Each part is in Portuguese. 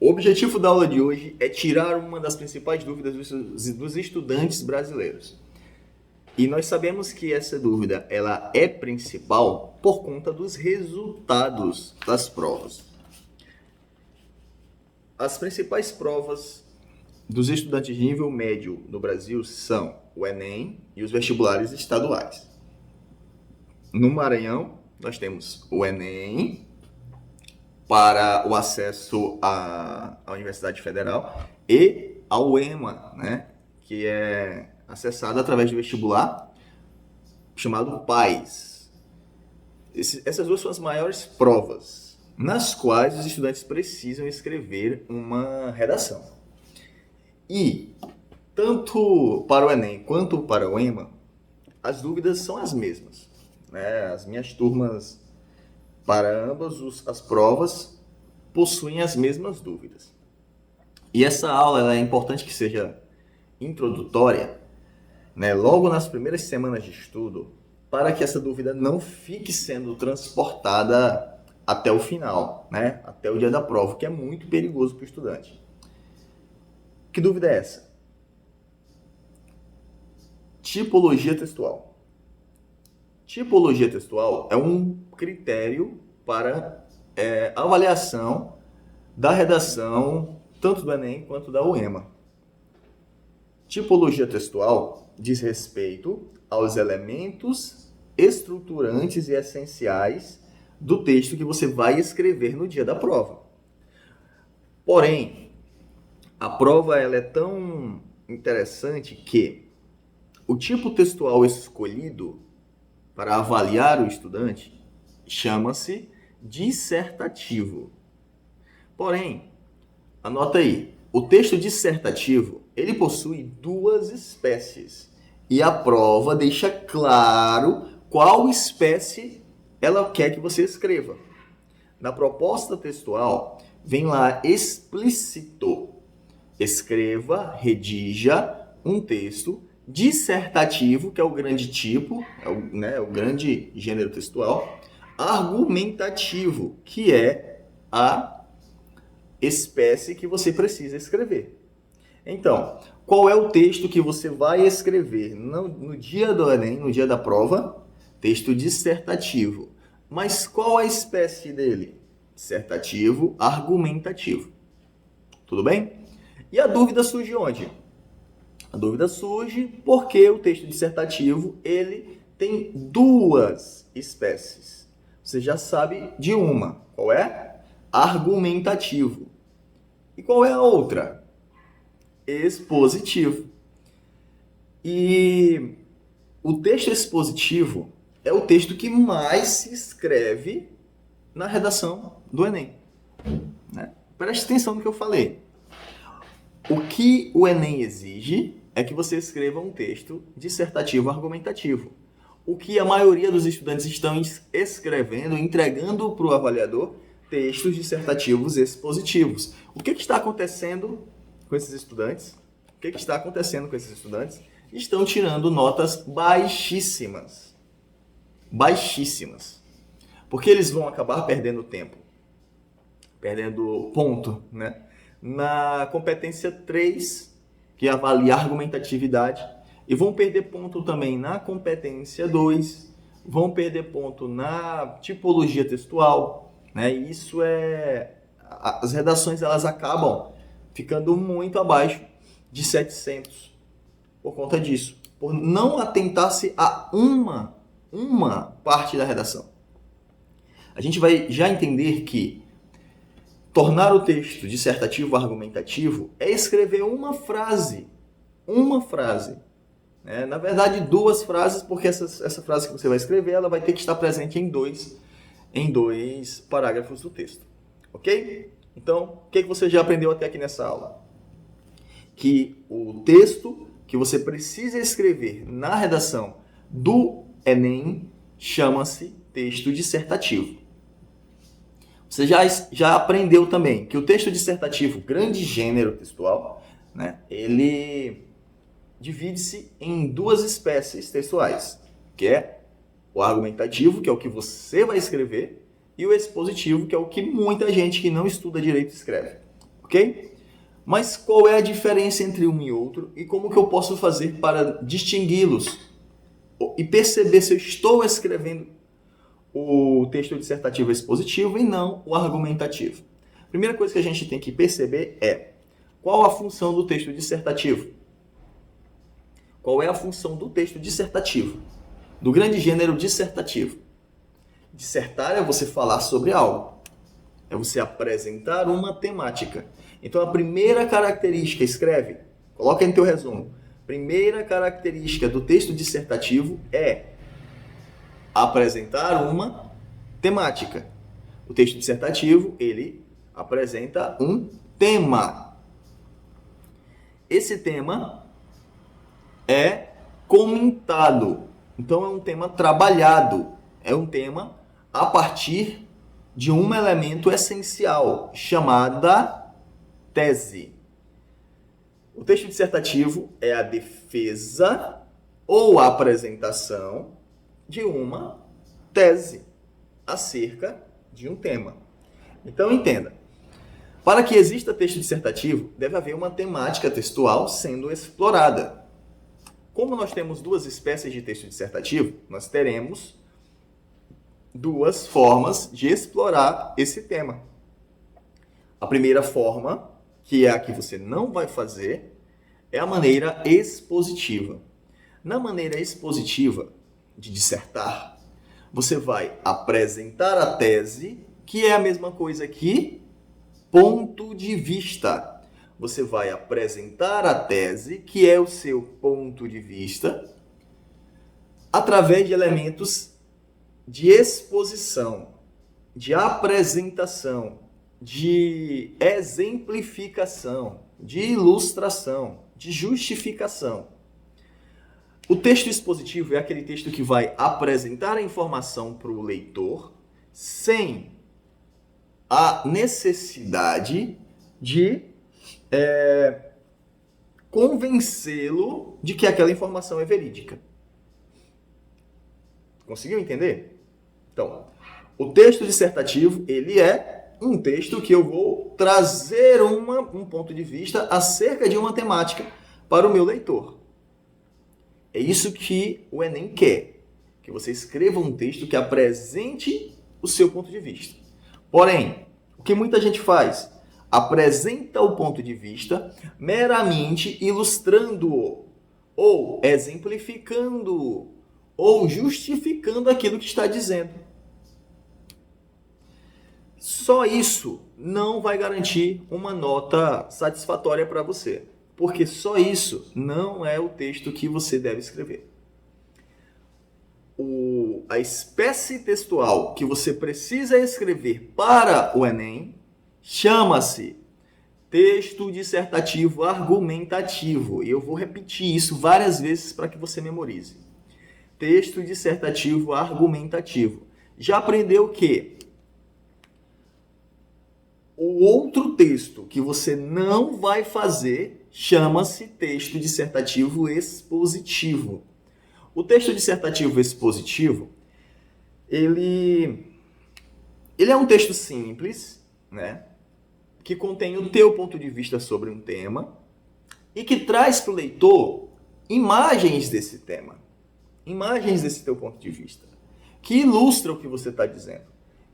O objetivo da aula de hoje é tirar uma das principais dúvidas dos estudantes brasileiros. E nós sabemos que essa dúvida ela é principal por conta dos resultados das provas. As principais provas dos estudantes de nível médio no Brasil são o Enem e os vestibulares estaduais. No Maranhão, nós temos o Enem para o acesso à Universidade Federal e ao EMA, né, que é acessado através do vestibular chamado PAS. Essas duas são as maiores provas nas quais os estudantes precisam escrever uma redação. E tanto para o Enem quanto para o EMA, as dúvidas são as mesmas, né? As minhas turmas, para ambas as provas, possuem as mesmas dúvidas. E essa aula ela é importante que seja introdutória, né? Logo nas primeiras semanas de estudo, para que essa dúvida não fique sendo transportada até o final, né? Até o dia da prova, que é muito perigoso para o estudante. Que dúvida é essa? Tipologia textual. Tipologia textual é um critério para avaliação da redação tanto do Enem quanto da UEMA. Tipologia textual diz respeito aos elementos estruturantes e essenciais do texto que você vai escrever no dia da prova. Porém, a prova ela é tão interessante que o tipo textual escolhido para avaliar o estudante chama-se dissertativo. Porém, anota aí, o texto dissertativo ele possui duas espécies e a prova deixa claro qual espécie ela quer que você escreva. Na proposta textual vem lá explícito: escreva, redija um texto dissertativo, que é o grande tipo, o grande gênero textual, argumentativo, que é a espécie que você precisa escrever. Então, qual é o texto que você vai escrever no dia do Enem, no dia da prova? Texto dissertativo. Mas qual a espécie dele? Dissertativo, argumentativo. Tudo bem? E a dúvida surge onde? A dúvida surge porque o texto dissertativo ele tem duas espécies. Você já sabe de uma. Qual é? Argumentativo. E qual é a outra? Expositivo. E o texto expositivo é o texto que mais se escreve na redação do Enem, né? Preste atenção no que eu falei. O que o Enem exige é que você escreva um texto dissertativo argumentativo. O que a maioria dos estudantes estão escrevendo, entregando para o avaliador, textos dissertativos expositivos. O que está acontecendo com esses estudantes? O que está acontecendo com esses estudantes? Estão tirando notas baixíssimas. Baixíssimas. Porque eles vão acabar perdendo tempo. Perdendo ponto, né? Na competência 3, que avalia a argumentatividade, e vão perder ponto também na competência 2, vão perder ponto na tipologia textual, né? E isso as redações elas acabam ficando muito abaixo de 700 por conta disso, por não atentar-se a uma parte da redação. A gente vai já entender que tornar o texto dissertativo argumentativo é escrever uma frase. Né? Na verdade, duas frases, porque essa frase que você vai escrever ela vai ter que estar presente em dois parágrafos do texto. Ok? Então, o que você já aprendeu até aqui nessa aula? Que o texto que você precisa escrever na redação do Enem chama-se texto dissertativo. Você já aprendeu também que o texto dissertativo, grande gênero textual, né, ele divide-se em duas espécies textuais, que é o argumentativo, que é o que você vai escrever, e o expositivo, que é o que muita gente que não estuda direito escreve. ok? Mas qual é a diferença entre um e outro e como que eu posso fazer para distingui-los e perceber se eu estou escrevendo o texto dissertativo expositivo e não o argumentativo? A primeira coisa que a gente tem que perceber é qual a função do texto dissertativo. Qual é a função do texto dissertativo? Do grande gênero dissertativo. Dissertar é você falar sobre algo. É você apresentar uma temática. Então a primeira característica, escreve, coloca em teu resumo. Primeira característica do texto dissertativo é apresentar uma temática. O texto dissertativo, ele apresenta um tema. Esse tema é comentado. Então é um tema trabalhado. É um tema a partir de um elemento essencial, chamada tese. O texto dissertativo é a defesa ou a apresentação de uma tese acerca de um tema. Então entenda, para que exista texto dissertativo, deve haver uma temática textual sendo explorada. Como nós temos duas espécies de texto dissertativo, nós teremos duas formas de explorar esse tema. A primeira forma, que é a que você não vai fazer, é a maneira expositiva. Na maneira expositiva de dissertar, você vai apresentar a tese, que é a mesma coisa que ponto de vista. Você vai apresentar a tese, que é o seu ponto de vista, através de elementos de exposição, de apresentação, de exemplificação, de ilustração, de justificação. O texto expositivo é aquele texto que vai apresentar a informação para o leitor sem a necessidade de convencê-lo de que aquela informação é verídica. Conseguiu entender? Então, o texto dissertativo, ele é um texto que eu vou trazer um ponto de vista acerca de uma temática para o meu leitor. É isso que o Enem quer, que você escreva um texto que apresente o seu ponto de vista. Porém, o que muita gente faz? Apresenta o ponto de vista meramente ilustrando-o, ou exemplificando-o, ou justificando aquilo que está dizendo. Só isso não vai garantir uma nota satisfatória para você, porque só isso não é o texto que você deve escrever. A espécie textual que você precisa escrever para o Enem chama-se texto dissertativo argumentativo. E eu vou repetir isso várias vezes para que você memorize. Texto dissertativo argumentativo. Já aprendeu que o outro texto que você não vai fazer chama-se texto dissertativo expositivo. O texto dissertativo expositivo, ele é um texto simples, né, que contém o teu ponto de vista sobre um tema e que traz para o leitor imagens desse tema, imagens desse teu ponto de vista, que ilustra o que você está dizendo,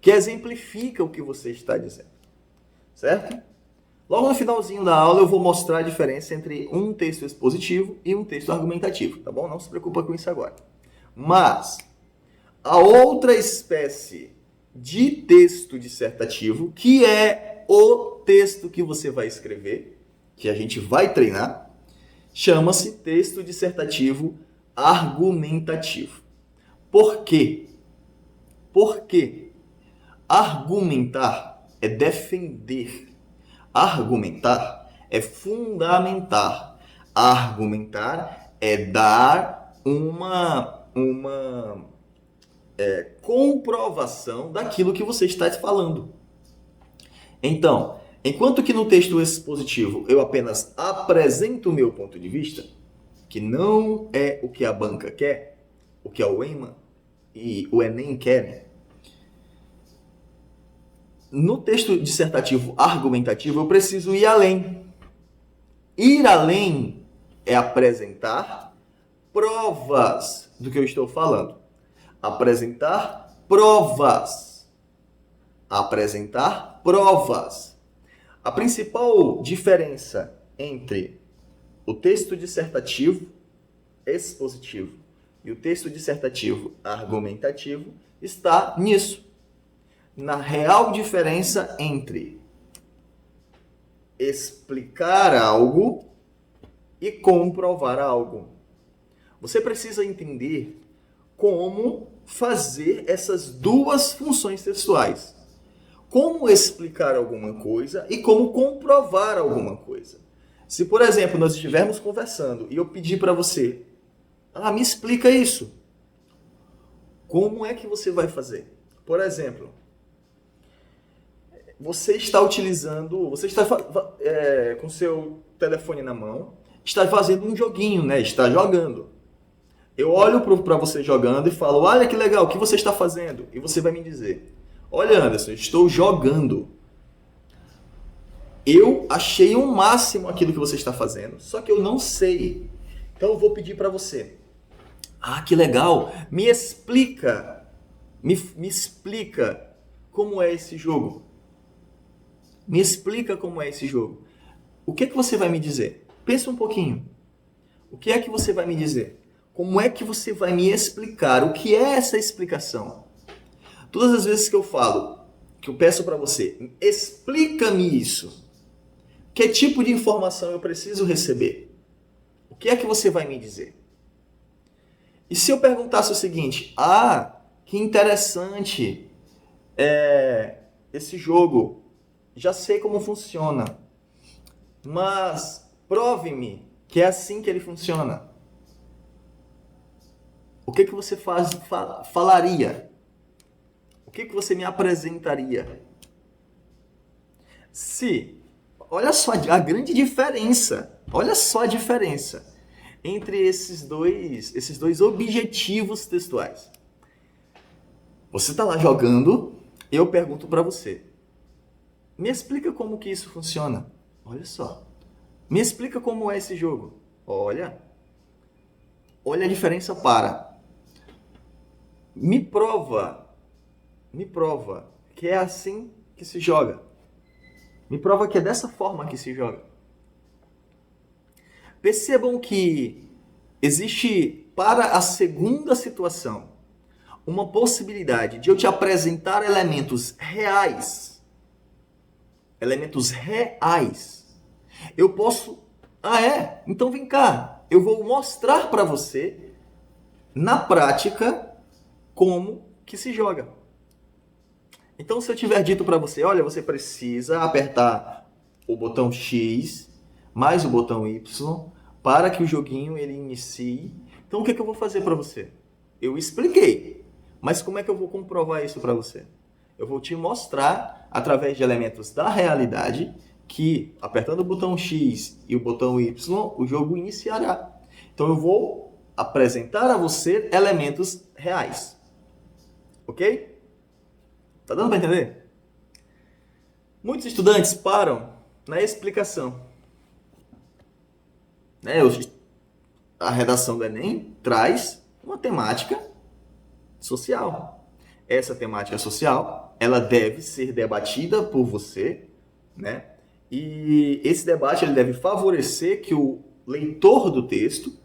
que exemplifica o que você está dizendo, certo? Logo no finalzinho da aula eu vou mostrar a diferença entre um texto expositivo e um texto argumentativo, tá bom? Não se preocupa com isso agora. Mas a outra espécie de texto dissertativo, que é o texto que você vai escrever, que a gente vai treinar, chama-se texto dissertativo argumentativo. Por quê? Porque argumentar é defender. Argumentar é fundamentar. Argumentar é dar uma comprovação daquilo que você está falando. Então, enquanto que no texto expositivo eu apenas apresento o meu ponto de vista, que não é o que a banca quer, o que a UEMA e o Enem querem, no texto dissertativo argumentativo, eu preciso ir além. Ir além é apresentar provas do que eu estou falando. Apresentar provas. Apresentar provas. A principal diferença entre o texto dissertativo expositivo e o texto dissertativo argumentativo está nisso. Na real diferença entre explicar algo e comprovar algo. Você precisa entender como fazer essas duas funções textuais. Como explicar alguma coisa e como comprovar alguma coisa. Se, por exemplo, nós estivermos conversando e eu pedir para você, me explica isso. Como é que você vai fazer? Por exemplo, você está com seu telefone na mão, está fazendo um joguinho, né? Está jogando. Eu olho para você jogando e falo, olha que legal, o que você está fazendo? E você vai me dizer, olha Anderson, estou jogando. Eu achei o máximo aquilo que você está fazendo, só que eu não sei. Então eu vou pedir para você, que legal, me explica como é esse jogo. Me explica como é esse jogo. O que é que você vai me dizer? Pensa um pouquinho. O que é que você vai me dizer? Como é que você vai me explicar? O que é essa explicação? Todas as vezes que eu falo, que eu peço para você, explica-me isso. Que tipo de informação eu preciso receber? O que é que você vai me dizer? E se eu perguntasse o seguinte, que interessante esse jogo, já sei como funciona, mas prove-me que é assim que ele funciona. O que você falaria? O que você me apresentaria? Olha só a grande diferença. Olha só a diferença entre esses dois objetivos textuais. Você está lá jogando, eu pergunto para você. Me explica como que isso funciona. Olha só. Me explica como é esse jogo. Olha a diferença Me prova que é assim que se joga. Me prova que é dessa forma que se joga. Percebam que existe, para a segunda situação, uma possibilidade de eu te apresentar elementos reais. Elementos reais. Eu posso... Então vem cá. Eu vou mostrar para você, na prática, como que se joga. Então, se eu tiver dito para você, olha, você precisa apertar o botão X mais o botão Y para que o joguinho ele inicie. Então, o que eu vou fazer para você? Eu expliquei, mas como é que eu vou comprovar isso para você? Eu vou te mostrar, através de elementos da realidade, que apertando o botão X e o botão Y, o jogo iniciará. Então, eu vou apresentar a você elementos reais. Ok? Tá dando para entender? Muitos estudantes param na explicação. A redação do Enem traz uma temática social. Essa temática social, ela deve ser debatida por você, né? E esse debate ele deve favorecer que o leitor do texto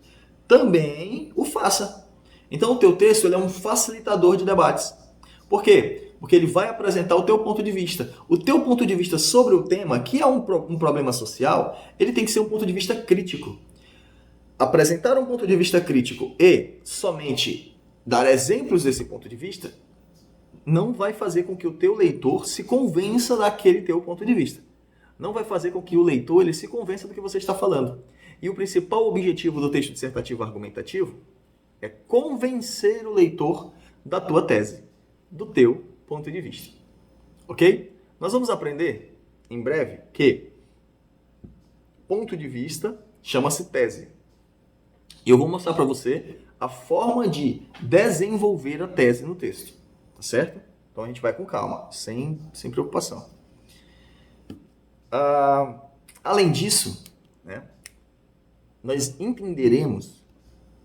também o faça. Então, o teu texto ele é um facilitador de debates. Por quê? Porque ele vai apresentar o teu ponto de vista. O teu ponto de vista sobre o tema, que é um problema social, ele tem que ser um ponto de vista crítico. Apresentar um ponto de vista crítico e somente dar exemplos desse ponto de vista não vai fazer com que o teu leitor se convença daquele teu ponto de vista. Não vai fazer com que o leitor ele se convença do que você está falando. E o principal objetivo do texto dissertativo argumentativo é convencer o leitor da tua tese, do teu ponto de vista. Ok? Nós vamos aprender em breve que ponto de vista chama-se tese. E eu vou mostrar para você a forma de desenvolver a tese no texto. Tá certo? Então a gente vai com calma, sem preocupação. Além disso, né, nós entenderemos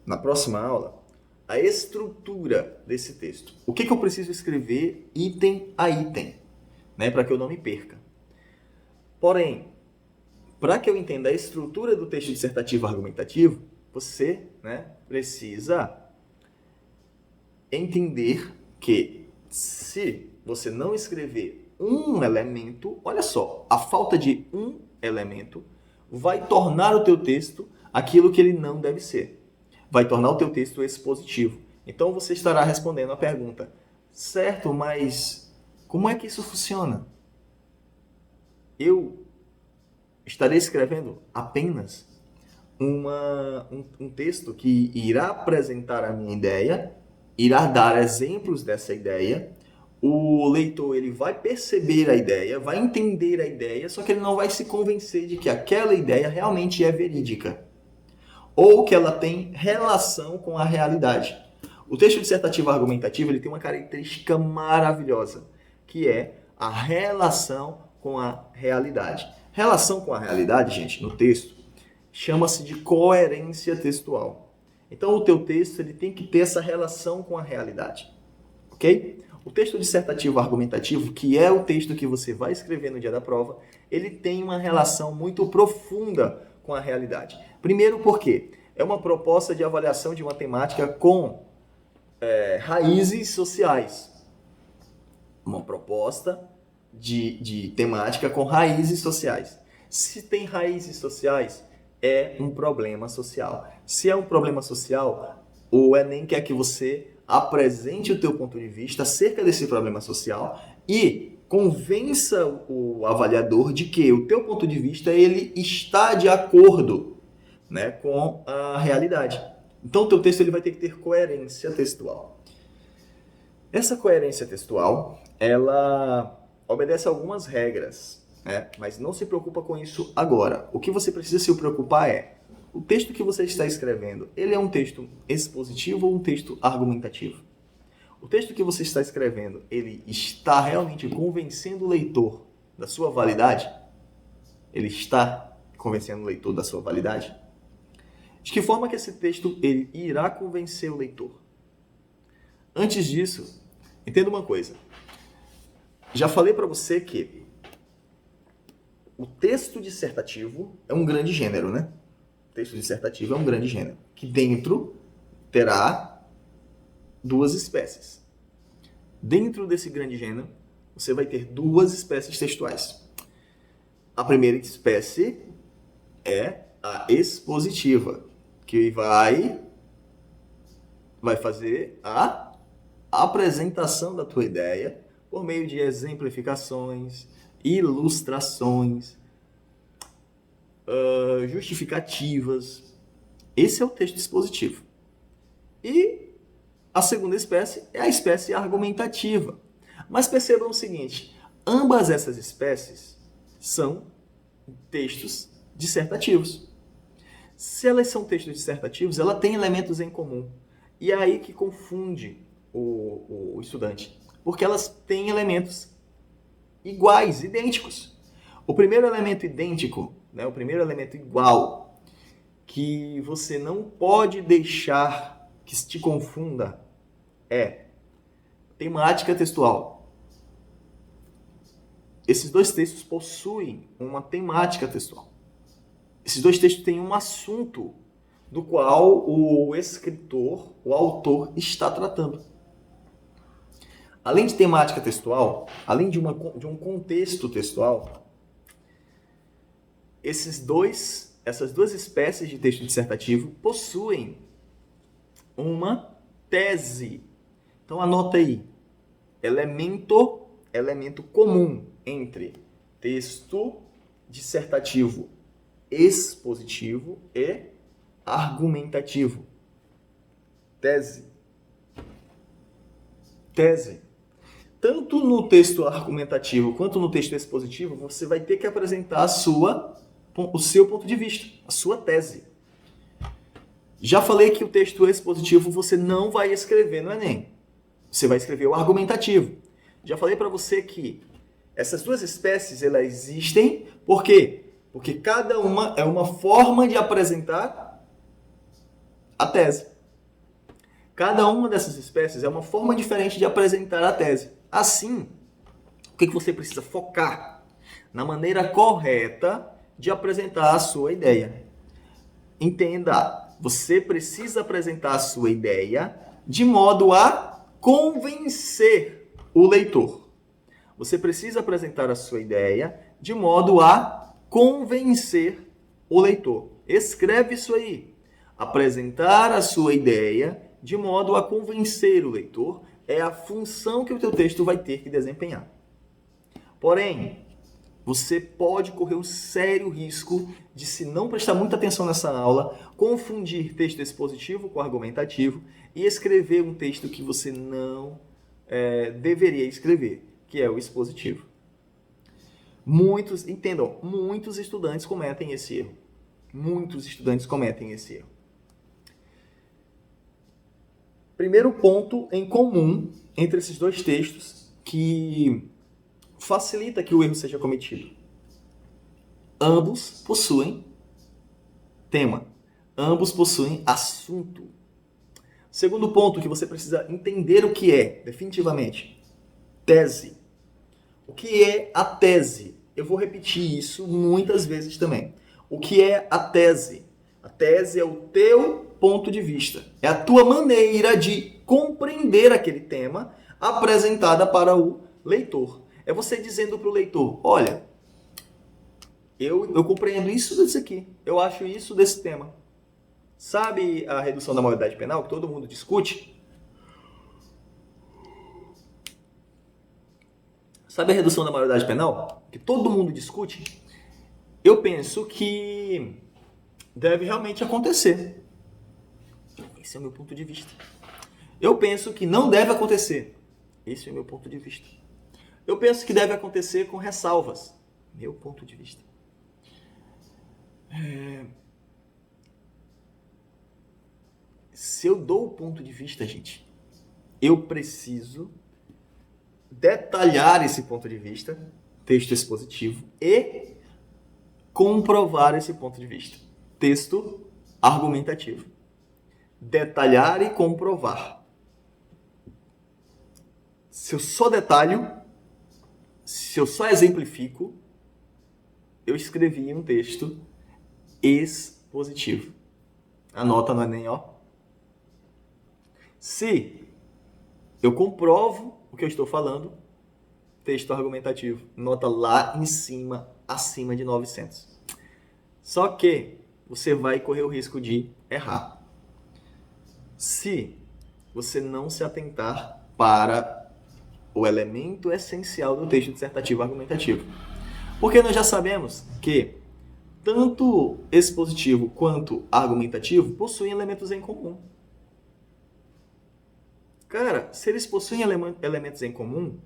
na próxima aula a estrutura desse texto. O que eu preciso escrever item a item, né, para que eu não me perca. Porém, para que eu entenda a estrutura do texto dissertativo argumentativo, você, né, precisa entender que se você não escrever um elemento, olha só, a falta de um elemento vai tornar o teu texto aquilo que ele não deve ser. Vai tornar o teu texto expositivo. Então você estará respondendo a pergunta, certo, mas como é que isso funciona? Eu estarei escrevendo apenas um texto que irá apresentar a minha ideia, irá dar exemplos dessa ideia. O leitor ele vai perceber a ideia, vai entender a ideia, só que ele não vai se convencer de que aquela ideia realmente é verídica ou que ela tem relação com a realidade. O texto dissertativo argumentativo ele tem uma característica maravilhosa, que é a relação com a realidade. Relação com a realidade, gente, no texto, chama-se de coerência textual. Então, o teu texto ele tem que ter essa relação com a realidade, ok? O texto dissertativo argumentativo, que é o texto que você vai escrever no dia da prova, ele tem uma relação muito profunda com a realidade. Primeiro porque é uma proposta de avaliação de uma temática com raízes sociais. Uma proposta de temática com raízes sociais. Se tem raízes sociais, é um problema social. Se é um problema social, o Enem quer que você apresente o teu ponto de vista acerca desse problema social e convença o avaliador de que o teu ponto de vista ele está de acordo, né, com a realidade. Então, o teu texto ele vai ter que ter coerência textual. Essa coerência textual, ela obedece a algumas regras, né? Mas não se preocupa com isso agora. O que você precisa se preocupar é o texto que você está escrevendo, ele é um texto expositivo ou um texto argumentativo? O texto que você está escrevendo, ele está realmente convencendo o leitor da sua validade? Ele está convencendo o leitor da sua validade? De que forma que esse texto ele irá convencer o leitor? Antes disso, entenda uma coisa. Já falei para você que o texto dissertativo é um grande gênero, né? O texto dissertativo é um grande gênero, que dentro terá duas espécies. Dentro desse grande gênero, você vai ter duas espécies textuais. A primeira espécie é a expositiva, que vai fazer a apresentação da tua ideia por meio de exemplificações, ilustrações, justificativas. Esse é o texto expositivo. E a segunda espécie é a espécie argumentativa. Mas percebam o seguinte, ambas essas espécies são textos dissertativos. Se elas são textos dissertativos, ela tem elementos em comum. E é aí que confunde o estudante, porque elas têm elementos iguais, idênticos. O primeiro elemento idêntico, né, o primeiro elemento igual, que você não pode deixar que te confunda, é temática textual. Esses dois textos possuem uma temática textual. Esses dois textos têm um assunto do qual o escritor, o autor, está tratando. Além de temática textual, além de um contexto textual, essas duas espécies de texto dissertativo possuem uma tese. Então anota aí, elemento comum entre texto dissertativo expositivo e argumentativo. Tese. Tanto no texto argumentativo quanto no texto expositivo, você vai ter que apresentar o seu ponto de vista, a sua tese. Já falei que o texto expositivo você não vai escrever no Enem. Você vai escrever o argumentativo. Já falei para você que essas duas espécies, elas existem, por quê? Porque cada uma é uma forma de apresentar a tese. Cada uma dessas espécies é uma forma diferente de apresentar a tese. Assim, o que você precisa focar? Na maneira correta de apresentar a sua ideia. Entenda, você precisa apresentar a sua ideia de modo a convencer o leitor. Você precisa apresentar a sua ideia de modo a convencer o leitor. Escreve isso aí. Apresentar a sua ideia de modo a convencer o leitor é a função que o teu texto vai ter que desempenhar. Porém, você pode correr um sério risco de, se não prestar muita atenção nessa aula, confundir texto expositivo com argumentativo e escrever um texto que você não deveria escrever, que é o expositivo. Muitos estudantes cometem esse erro. Muitos estudantes cometem esse erro. Primeiro ponto em comum entre esses dois textos que facilita que o erro seja cometido. Ambos possuem tema. Ambos possuem assunto. Segundo ponto que você precisa entender o que é, definitivamente. Tese. O que é a tese? Eu vou repetir isso muitas vezes também. O que é a tese? A tese é o teu ponto de vista. É a tua maneira de compreender aquele tema apresentada para o leitor. É você dizendo para o leitor, olha, eu compreendo isso desse aqui, eu acho isso desse tema. Sabe a redução da maioridade penal, que todo mundo discute? Sabe a redução da maioridade penal, que todo mundo discute? Eu penso que deve realmente acontecer. Esse é o meu ponto de vista. Eu penso que não deve acontecer. Esse é o meu ponto de vista. Eu penso que deve acontecer com ressalvas. Meu ponto de vista. Se eu dou o ponto de vista, gente, eu preciso detalhar esse ponto de vista, texto expositivo, e comprovar esse ponto de vista, texto argumentativo. Detalhar e comprovar. Se eu só detalho, se eu só exemplifico, eu escrevi um texto expositivo. A nota não é nem ó. Se eu comprovo o que eu estou falando, texto argumentativo, nota lá em cima, acima de 900. Só que você vai correr o risco de errar. Se você não se atentar para o elemento essencial do texto dissertativo argumentativo. Porque nós já sabemos que tanto expositivo quanto argumentativo possuem elementos em comum. Cara, se eles possuem elementos em comum,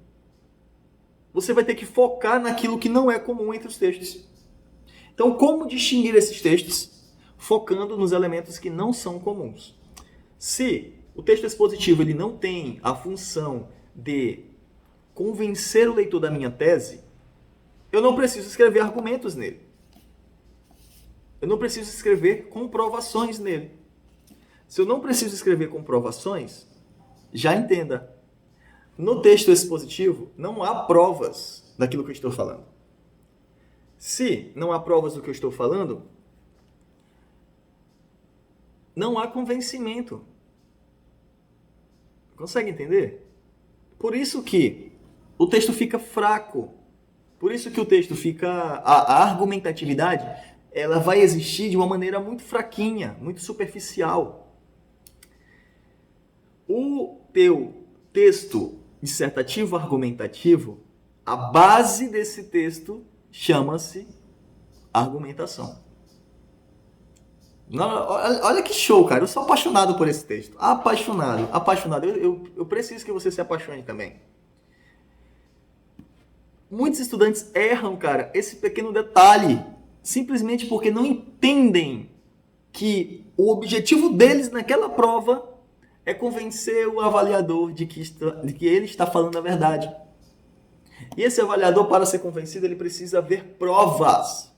você vai ter que focar naquilo que não é comum entre os textos. Então, como distinguir esses textos? Focando nos elementos que não são comuns. Se o texto expositivo ele não tem a função de convencer o leitor da minha tese, eu não preciso escrever argumentos nele. Eu não preciso escrever comprovações nele. Se eu não preciso escrever comprovações, já entenda. No texto expositivo, não há provas daquilo que eu estou falando. Se não há provas do que eu estou falando, não há convencimento. Consegue entender? Por isso que o texto fica fraco. Por isso que o texto fica... A argumentatividade, ela vai existir de uma maneira muito fraquinha, muito superficial. O teu texto dissertativo argumentativo, a base desse texto chama-se argumentação. Olha que show, cara. Eu sou apaixonado por esse texto. Apaixonado. Eu preciso que você se apaixone também. Muitos estudantes erram, cara, esse pequeno detalhe, simplesmente porque não entendem que o objetivo deles naquela prova é convencer o avaliador de que ele está falando a verdade. E esse avaliador, para ser convencido, ele precisa ver provas.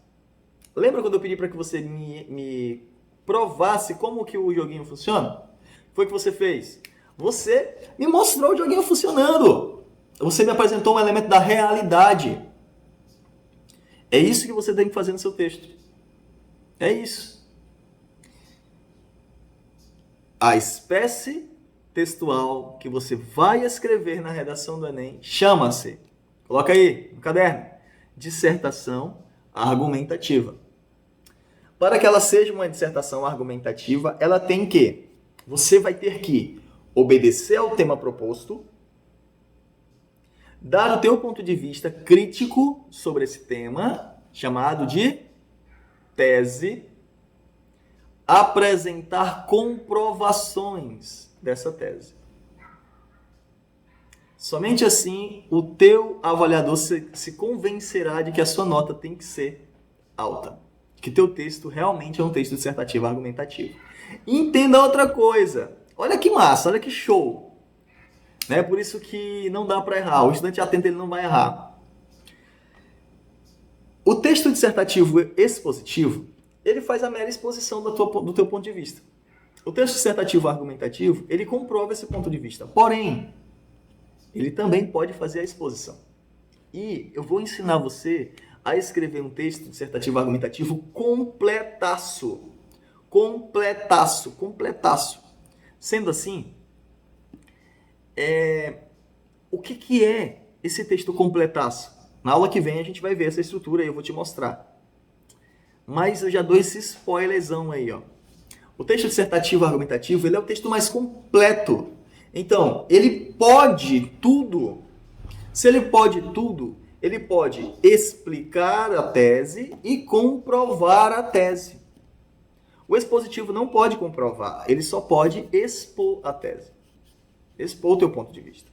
Lembra quando eu pedi para que você me provasse como que o joguinho funciona? Foi o que você fez? Você me mostrou o joguinho funcionando. Você me apresentou um elemento da realidade. É isso que você tem que fazer no seu texto. É isso. A espécie textual que você vai escrever na redação do Enem chama-se, coloca aí no caderno, dissertação argumentativa. Para que ela seja uma dissertação argumentativa, ela tem que, você vai ter que obedecer ao tema proposto, dar o teu ponto de vista crítico sobre esse tema, chamado de tese, apresentar comprovações dessa tese. Somente assim o teu avaliador se convencerá de que a sua nota tem que ser alta, que teu texto realmente é um texto dissertativo argumentativo. E entenda outra coisa, olha que massa, olha que show, né? Por isso que não dá para errar, o estudante atento ele não vai errar. O texto dissertativo expositivo, ele faz a mera exposição do teu ponto de vista. O texto dissertativo argumentativo, ele comprova esse ponto de vista. Porém, ele também pode fazer a exposição. E eu vou ensinar você a escrever um texto dissertativo argumentativo completaço. Completaço, completaço. Sendo assim, o que é esse texto completaço? Na aula que vem a gente vai ver essa estrutura e eu vou te mostrar. Mas eu já dou esse spoilerzão aí, ó. O texto dissertativo argumentativo, ele é o texto mais completo. Então, ele pode tudo. Se ele pode tudo, ele pode explicar a tese e comprovar a tese. O expositivo não pode comprovar, ele só pode expor a tese. Expor o teu ponto de vista.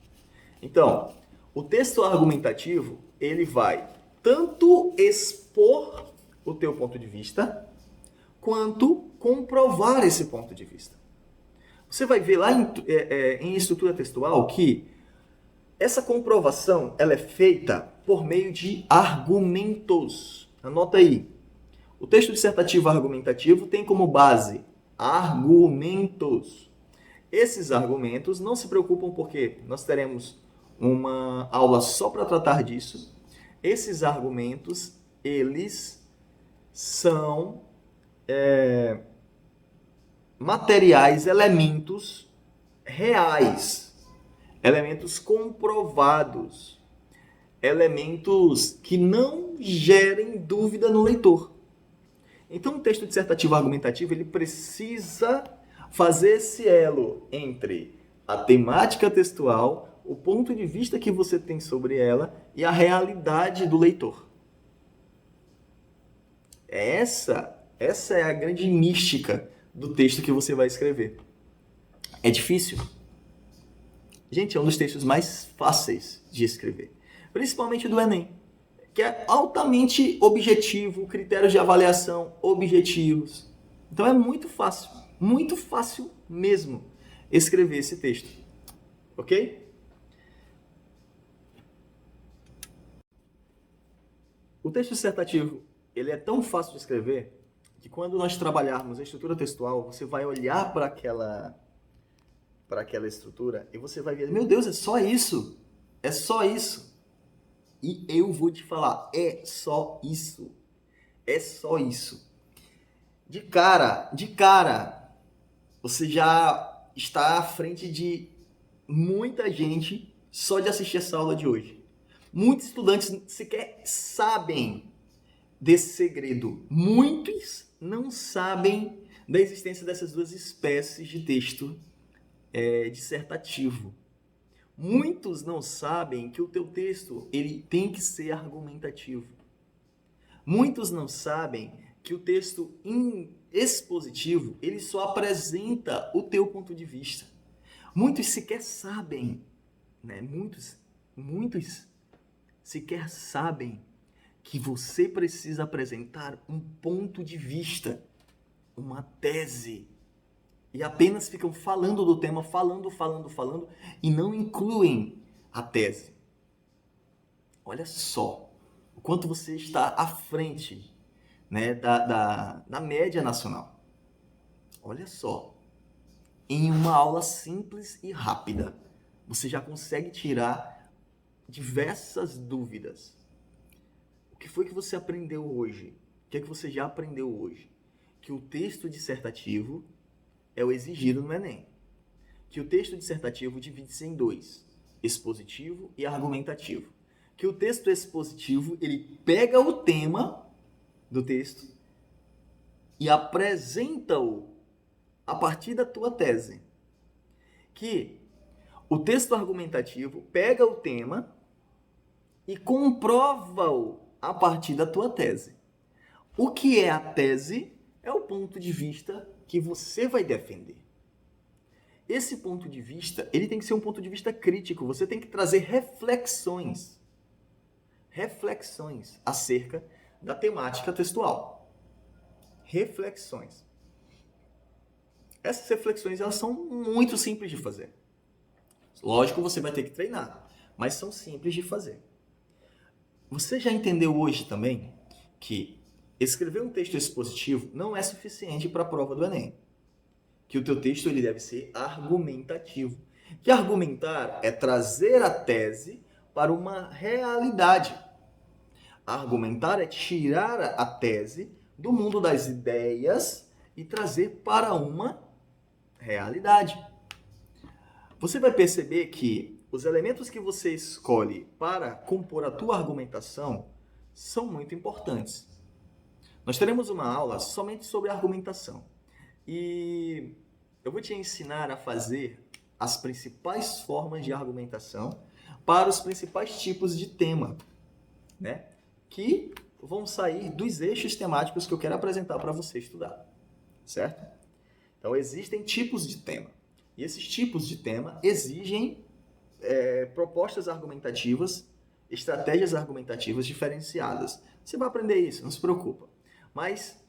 Então, o texto argumentativo, ele vai tanto expor o teu ponto de vista, quanto comprovar esse ponto de vista. Você vai ver lá em estrutura textual que essa comprovação ela é feita por meio de argumentos. Anota aí. O texto dissertativo argumentativo tem como base argumentos. Esses argumentos, não se preocupam porque nós teremos uma aula só para tratar disso. Esses argumentos, eles são materiais, elementos reais, elementos comprovados, elementos que não gerem dúvida no leitor. Então, o texto dissertativo argumentativo ele precisa fazer esse elo entre a temática textual, o ponto de vista que você tem sobre ela e a realidade do leitor. Essa é a grande mística do texto que você vai escrever. É difícil? Gente, é um dos textos mais fáceis de escrever. Principalmente do Enem, que é altamente objetivo, critérios de avaliação objetivos. Então é muito fácil mesmo escrever esse texto. Ok? O texto dissertativo, ele é tão fácil de escrever que quando nós trabalharmos a estrutura textual, você vai olhar para aquela estrutura e você vai ver, meu Deus, é só isso? É só isso? E eu vou te falar, é só isso. É só isso. De cara, você já está à frente de muita gente só de assistir essa aula de hoje. Muitos estudantes sequer sabem desse segredo. Muitos não sabem da existência dessas duas espécies de texto dissertativo. Muitos não sabem que o teu texto ele tem que ser argumentativo. Muitos não sabem que o texto expositivo ele só apresenta o teu ponto de vista. Muitos sequer sabem, né? Muitos sequer sabem que você precisa apresentar um ponto de vista, uma tese. E apenas ficam falando do tema, falando, e não incluem a tese. Olha só o quanto você está à frente, né, da média nacional. Olha só, em uma aula simples e rápida, você já consegue tirar diversas dúvidas. O que foi que você aprendeu hoje? O que é que você já aprendeu hoje? Que o texto dissertativo é o exigido no Enem. Que o texto dissertativo divide-se em dois, expositivo e argumentativo. Que o texto expositivo, ele pega o tema do texto e apresenta-o a partir da tua tese. Que o texto argumentativo pega o tema e comprova-o a partir da tua tese. O que é a tese? É o ponto de vista que você vai defender. Esse ponto de vista, ele tem que ser um ponto de vista crítico. Você tem que trazer reflexões acerca da temática textual. Reflexões. Essas reflexões, elas são muito simples de fazer. Lógico, você vai ter que treinar, mas são simples de fazer. Você já entendeu hoje também que escrever um texto expositivo não é suficiente para a prova do Enem. Que o teu texto ele deve ser argumentativo. Que argumentar é trazer a tese para uma realidade. Argumentar é tirar a tese do mundo das ideias e trazer para uma realidade. Você vai perceber que os elementos que você escolhe para compor a tua argumentação são muito importantes. Nós teremos uma aula somente sobre argumentação. E eu vou te ensinar a fazer as principais formas de argumentação para os principais tipos de tema, né? Que vão sair dos eixos temáticos que eu quero apresentar para você estudar, certo? Então, existem tipos de tema. E esses tipos de tema exigem propostas argumentativas, estratégias argumentativas diferenciadas. Você vai aprender isso, não se preocupa. Mas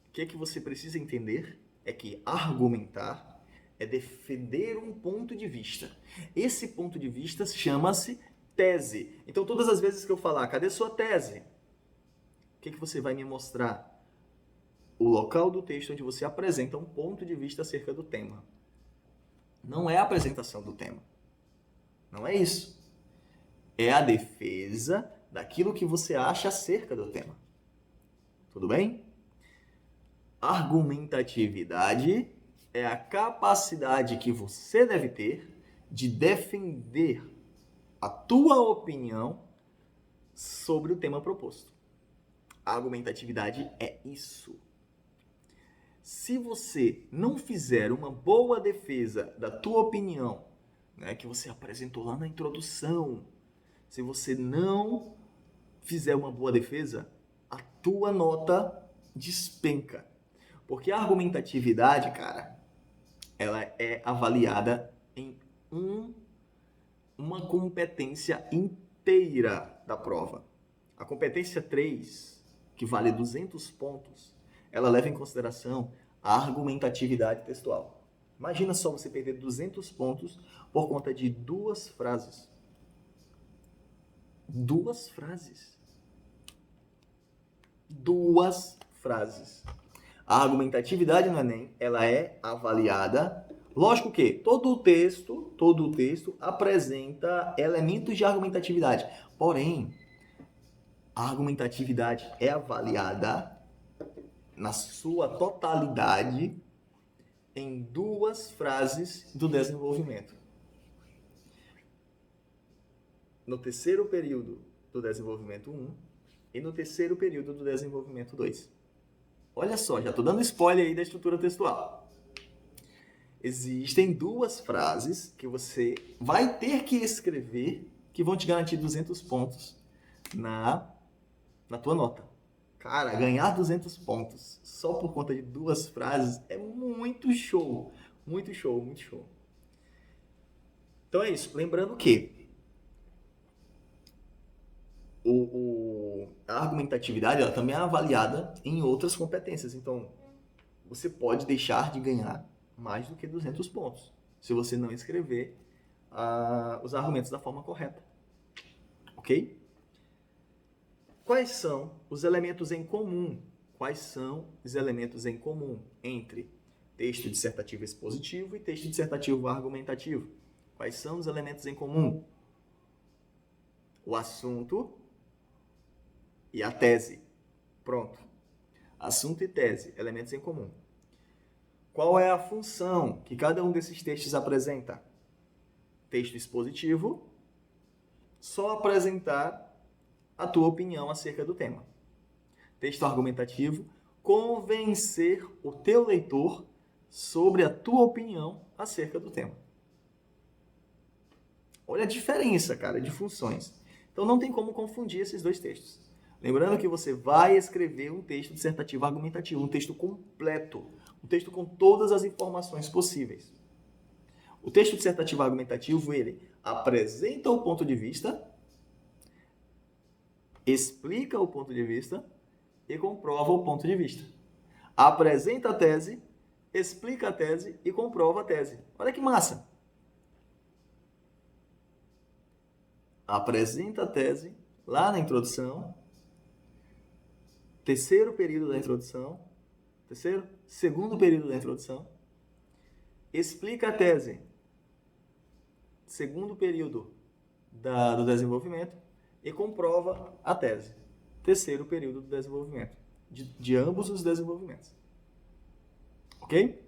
o que você precisa entender é que argumentar é defender um ponto de vista. Esse ponto de vista chama-se tese. Então, todas as vezes que eu falar, cadê sua tese? O que você vai me mostrar? O local do texto onde você apresenta um ponto de vista acerca do tema. Não é a apresentação do tema. Não é isso. É a defesa daquilo que você acha acerca do tema. Tudo bem? Argumentatividade é a capacidade que você deve ter de defender a tua opinião sobre o tema proposto. A argumentatividade é isso. Se você não fizer uma boa defesa da tua opinião, né, que você apresentou lá na introdução, se você não fizer uma boa defesa, a tua nota despenca. Porque a argumentatividade, cara, ela é avaliada em uma competência inteira da prova. A competência 3, que vale 200 pontos, ela leva em consideração a argumentatividade textual. Imagina só você perder 200 pontos por conta de duas frases. Duas frases. A argumentatividade no Enem, ela é avaliada. Lógico que todo o texto apresenta elementos de argumentatividade. Porém, a argumentatividade é avaliada na sua totalidade em duas frases do desenvolvimento. No terceiro período do desenvolvimento 1 e no terceiro período do desenvolvimento 2. Olha só, já estou dando spoiler aí da estrutura textual. Existem duas frases que você vai ter que escrever que vão te garantir 200 pontos na tua nota. Cara, ganhar 200 pontos só por conta de duas frases é muito show. Muito show, muito show. Então é isso. Lembrando que a argumentatividade ela também é avaliada em outras competências. Então, você pode deixar de ganhar mais do que 200 pontos se você não escrever os argumentos da forma correta. Ok? Quais são os elementos em comum? Quais são os elementos em comum entre texto dissertativo expositivo e texto dissertativo argumentativo? Quais são os elementos em comum? O assunto e a tese. Pronto. Assunto e tese, elementos em comum. Qual é a função que cada um desses textos apresenta? Texto expositivo, só apresentar a tua opinião acerca do tema. Texto argumentativo, convencer o teu leitor sobre a tua opinião acerca do tema. Olha a diferença, cara, de funções. Então não tem como confundir esses dois textos. Lembrando que você vai escrever um texto dissertativo argumentativo, um texto completo, um texto com todas as informações possíveis. O texto dissertativo argumentativo, ele apresenta o ponto de vista, explica o ponto de vista e comprova o ponto de vista. Apresenta a tese, explica a tese e comprova a tese. Olha que massa! Apresenta a tese lá na introdução, terceiro período da introdução, segundo período da introdução, explica a tese, segundo período do desenvolvimento e comprova a tese, terceiro período do desenvolvimento, de ambos os desenvolvimentos. Ok?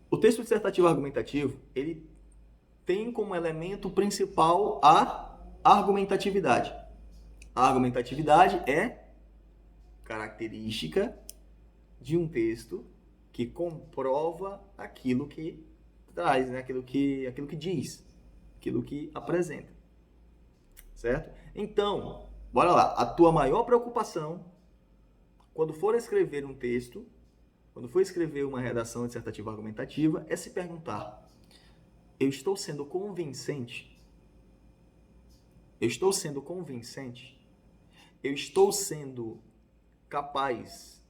O texto dissertativo argumentativo, ele tem como elemento principal a argumentatividade. A argumentatividade é característica de um texto que comprova aquilo que traz, né? aquilo que diz, aquilo que apresenta. Certo? Então, bora lá. A tua maior preocupação quando for escrever um texto, quando for escrever uma redação dissertativa argumentativa, é se perguntar: eu estou sendo convincente? Eu estou sendo convincente? Eu estou sendo capaz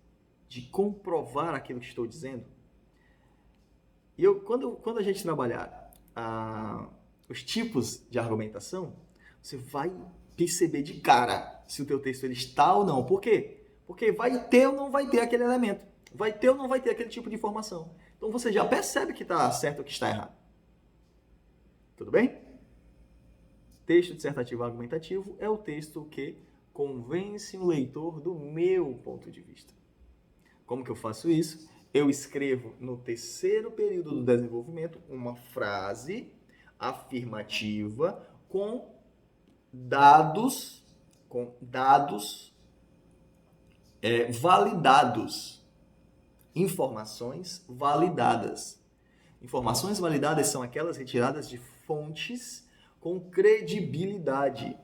de comprovar aquilo que estou dizendo? E quando a gente trabalhar os tipos de argumentação, você vai perceber de cara se o teu texto ele está ou não. Por quê? Porque vai ter ou não vai ter aquele elemento. Vai ter ou não vai ter aquele tipo de informação. Então você já percebe que está certo ou que está errado. Tudo bem? Texto dissertativo argumentativo é o texto que convence o leitor do meu ponto de vista. Como que eu faço isso? Eu escrevo no terceiro período do desenvolvimento uma frase afirmativa com dados validados, informações validadas. Informações validadas são aquelas retiradas de fontes com credibilidade.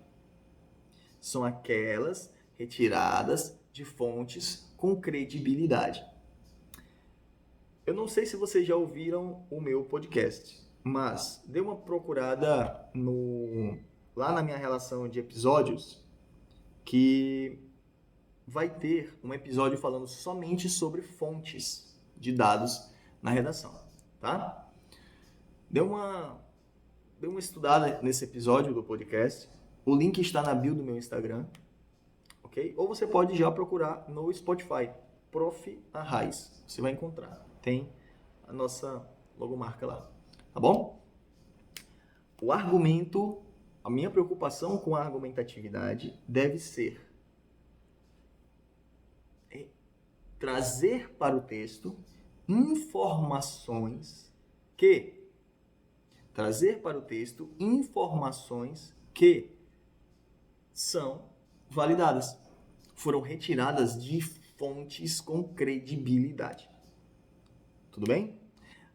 São aquelas retiradas de fontes com credibilidade. Eu não sei se vocês já ouviram o meu podcast, mas dê uma procurada lá na minha relação de episódios, que vai ter um episódio falando somente sobre fontes de dados na redação, tá? Dê uma estudada nesse episódio do podcast. O link está na bio do meu Instagram, ok? Ou você pode já procurar no Spotify, Prof. Arraes. Você vai encontrar. Tem a nossa logomarca lá, tá bom? O argumento, a minha preocupação com a argumentatividade deve ser trazer para o texto informações que são validadas, foram retiradas de fontes com credibilidade. Tudo bem?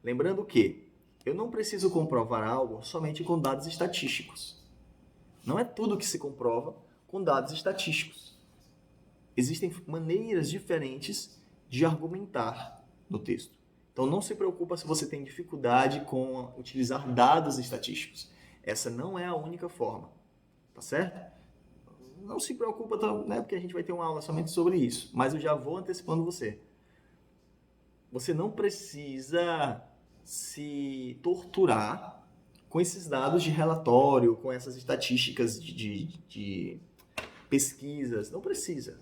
Lembrando que eu não preciso comprovar algo somente com dados estatísticos. Não é tudo que se comprova com dados estatísticos. Existem maneiras diferentes de argumentar no texto. Então não se preocupa se você tem dificuldade com utilizar dados estatísticos. Essa não é a única forma, tá certo? Não se preocupa, né, porque a gente vai ter uma aula somente sobre isso, mas eu já vou antecipando você. Você não precisa se torturar com esses dados de relatório, com essas estatísticas pesquisas. Não precisa.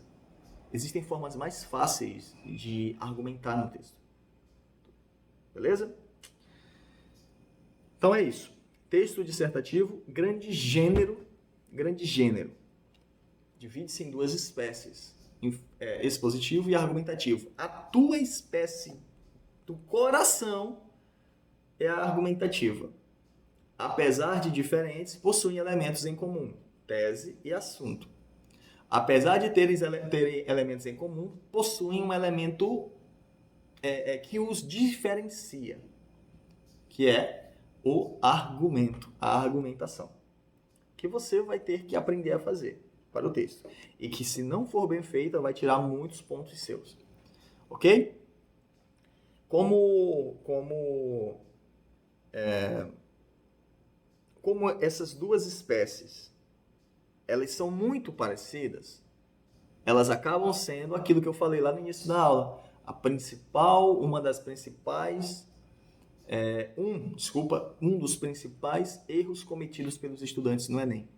Existem formas mais fáceis de argumentar no texto. Beleza? Então é isso. Texto dissertativo, grande gênero. Divide-se em duas espécies, expositivo e argumentativo. A tua espécie do coração é a argumentativa. Apesar de diferentes, possuem elementos em comum, tese e assunto. Apesar de terem elementos em comum, possuem um elemento que os diferencia, que é o argumento, a argumentação, que você vai ter que aprender a fazer para o texto. E que, se não for bem feita, vai tirar muitos pontos seus. Ok? Como essas duas espécies, elas são muito parecidas, elas acabam sendo aquilo que eu falei lá no início da aula. Uma das principais, um dos principais erros cometidos pelos estudantes no Enem.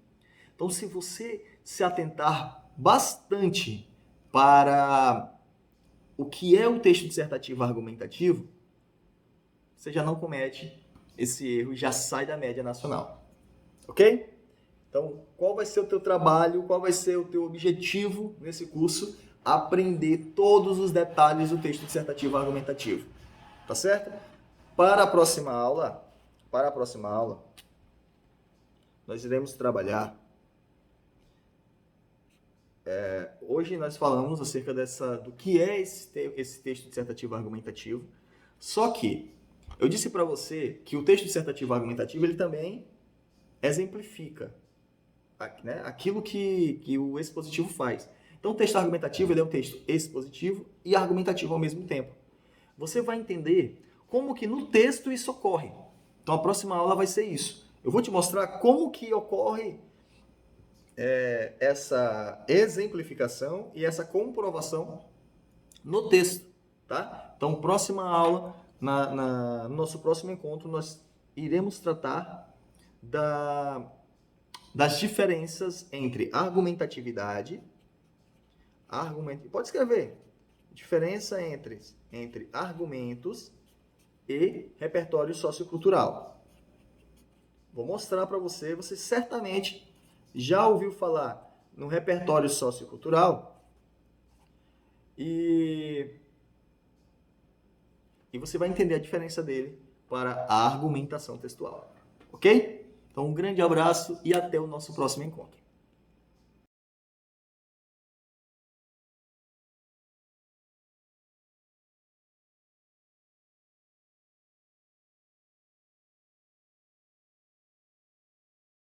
Então, se você se atentar bastante para o que é o texto dissertativo argumentativo, você já não comete esse erro e já sai da média nacional. Ok? Então, qual vai ser o teu trabalho, qual vai ser o teu objetivo nesse curso? Aprender todos os detalhes do texto dissertativo argumentativo. Tá certo? Para a próxima aula, nós iremos trabalhar. Hoje nós falamos acerca do que é esse texto dissertativo argumentativo. Só que eu disse para você que o texto dissertativo argumentativo ele também exemplifica, né, aquilo que o expositivo faz. Então, o texto argumentativo ele é um texto expositivo e argumentativo ao mesmo tempo. Você vai entender como que no texto isso ocorre. Então, a próxima aula vai ser isso. Eu vou te mostrar como que ocorre essa exemplificação e essa comprovação no texto, tá? Então, próxima aula, no nosso próximo encontro, nós iremos tratar das diferenças entre argumentatividade, pode escrever, diferença entre argumentos e repertório sociocultural. Vou mostrar para você certamente já ouviu falar no repertório sociocultural e você vai entender a diferença dele para a argumentação textual. Ok? Então, um grande abraço e até o nosso próximo encontro.